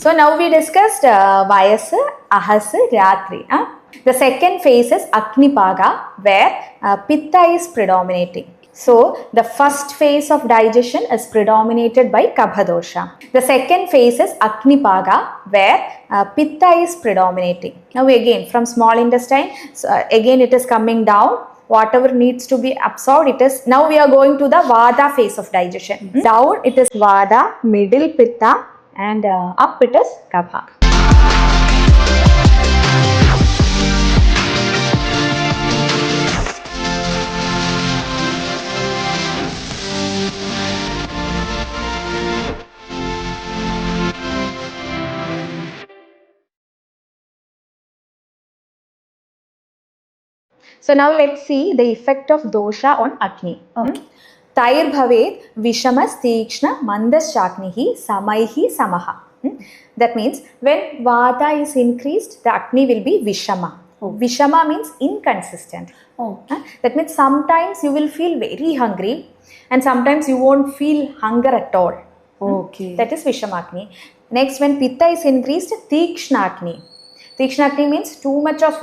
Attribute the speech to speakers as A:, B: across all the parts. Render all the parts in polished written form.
A: So now we discussed Vayas, Ahas, Ratri. The second phase is Agnipaga, where Pitta is predominating. So the first phase of digestion is predominated by Kapha dosha. The second phase is Agnipaga, where Pitta is predominating. Now again from small intestine, so again it is coming down. Whatever needs to be absorbed, it is. Now we are going to the Vata phase of digestion. Down it is Vata, middle Pitta, and up it is Kapha. So now let's see the effect of dosha on Agni.
B: Okay.
A: Tair bhavet vishamas tikshna mandas shaknihi samaihi samaha. That means when Vata is increased, the Agni will be vishama.
B: Oh.
A: Vishama means inconsistent.
B: Okay.
A: That means sometimes you will feel very hungry and sometimes you won't feel hunger at all.
B: Okay.
A: That is Vishamagni. Next, when Pitta is increased, Tikshnagni. Tikshnagni means too much of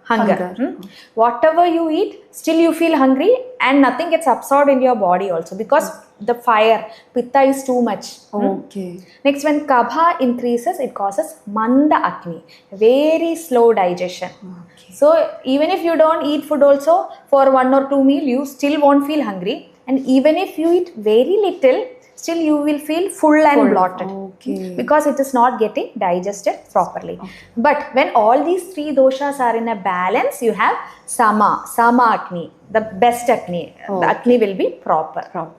A: hunger. Whatever you eat, still you feel hungry and nothing gets absorbed in your body also because the fire, Pitta is too much.
B: Okay.
A: Next, when Kapha increases, it causes Manda Agni, very slow digestion.
B: Okay.
A: So even if you don't eat food also for 1 or 2 meals, you still won't feel hungry. And even if you eat very little, still you will feel full and bloated.
B: Okay.
A: Because it is not getting digested properly. Okay. But when all these three doshas are in a balance, you have Sama Agni, the best Agni.
B: Okay.
A: The Agni will be proper.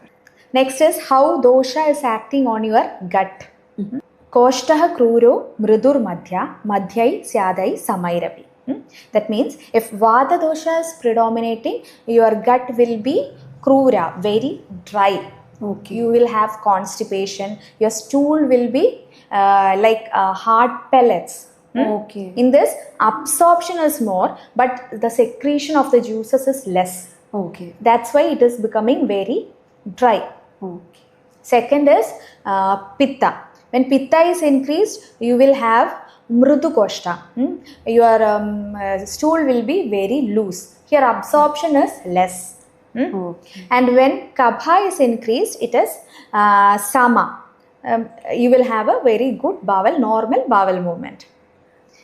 A: Next is how dosha is acting on your gut. Koshtaha kruro mridur madhya madhyai syadai samairapi. That means if Vata dosha is predominating, your gut will be krura, very dry.
B: Okay.
A: You will have constipation. Your stool will be like hard pellets.
B: Okay.
A: In this, absorption is more, but the secretion of the juices is less.
B: Okay.
A: That's why it is becoming very dry.
B: Okay.
A: Second is Pitta. When Pitta is increased, you will have Mrudu Koshta. Your stool will be very loose. Here absorption is less.
B: Okay.
A: And when Kapha is increased, it is Sama. You will have a very good bowel, normal bowel movement.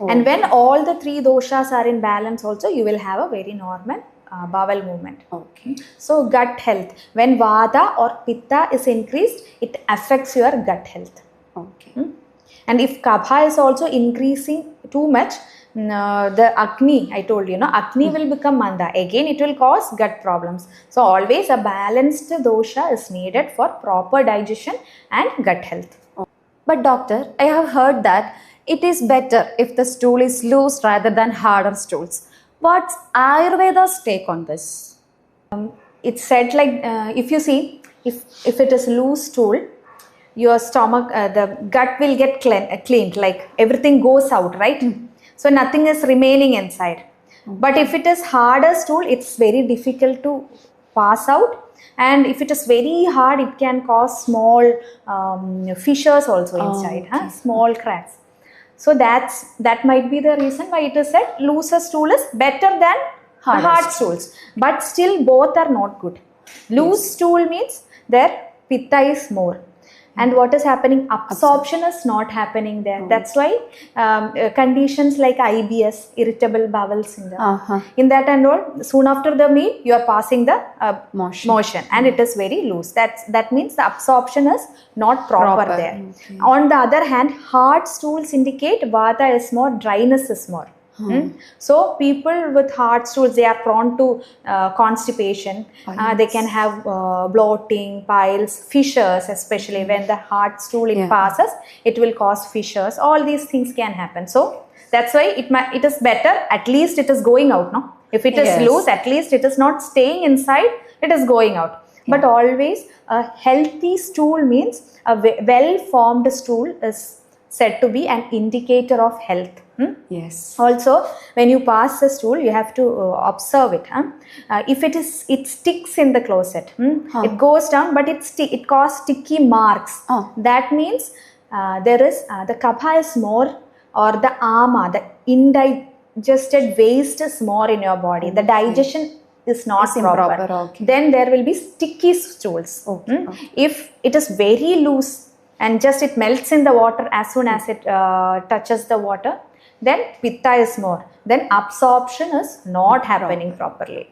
A: Okay. And when all the three doshas are in balance also, you will have a very normal bowel movement.
B: Okay.
A: So gut health. When Vata or Pitta is increased, it affects your gut health.
B: Okay.
A: And if Kapha is also increasing too much, the Agni, I told you, Agni will become Manda. Again, it will cause gut problems. So always a balanced dosha is needed for proper digestion and gut health.
B: But doctor, I have heard that it is better if the stool is loose rather than harder stools. What's Ayurveda's take on this?
A: It's said like, if you see, if it is loose stool, your stomach, the gut will get cleaned, like everything goes out, right? So nothing is remaining inside. But if it is harder stool, it's very difficult to pass out. And if it is very hard, it can cause small fissures also inside,
B: okay.
A: Small cracks. So that might be the reason why it is said looser stool is better than hard stools. But still both are not good. Loose stool means their Pitta is more. And what is happening? Absorption is not happening there. That's why conditions like IBS, irritable bowel syndrome, in that and all, soon after the meal, you are passing the motion and it is very loose. That means the absorption is not proper there. Okay. On the other hand, hard stools indicate Vata is more, dryness is more. So people with hard stools, they are prone to constipation. They can have bloating, piles, fissures, especially when the hard stool it passes, it will cause fissures. All these things can happen. So that's why it is better. At least it is going out. No, if it is loose, at least it is not staying inside. It is going out. But always a healthy stool means a well-formed stool is said to be an indicator of health.
B: Yes.
A: Also, when you pass the stool, you have to observe it. If it sticks in the closet, it goes down, but it causes sticky marks. That means there is the kapha is more, or the ama, the indigested waste is more in your body. The digestion is not
B: It's
A: proper.
B: improper, okay.
A: Then there will be sticky stools.
B: Okay,
A: If it is very loose and just it melts in the water as soon as it touches the water, then pitta is more. Then absorption is not happening properly.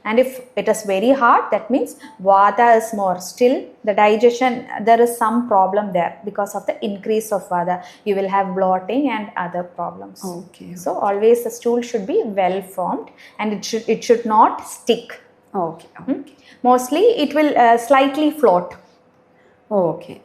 A: And if it is very hard, that means vata is more. Still the digestion, there is some problem there because of the increase of vata. You will have bloating and other problems.
B: Okay.
A: So always the stool should be well formed, and it should not stick.
B: Okay.
A: Mostly it will slightly float.
B: Okay.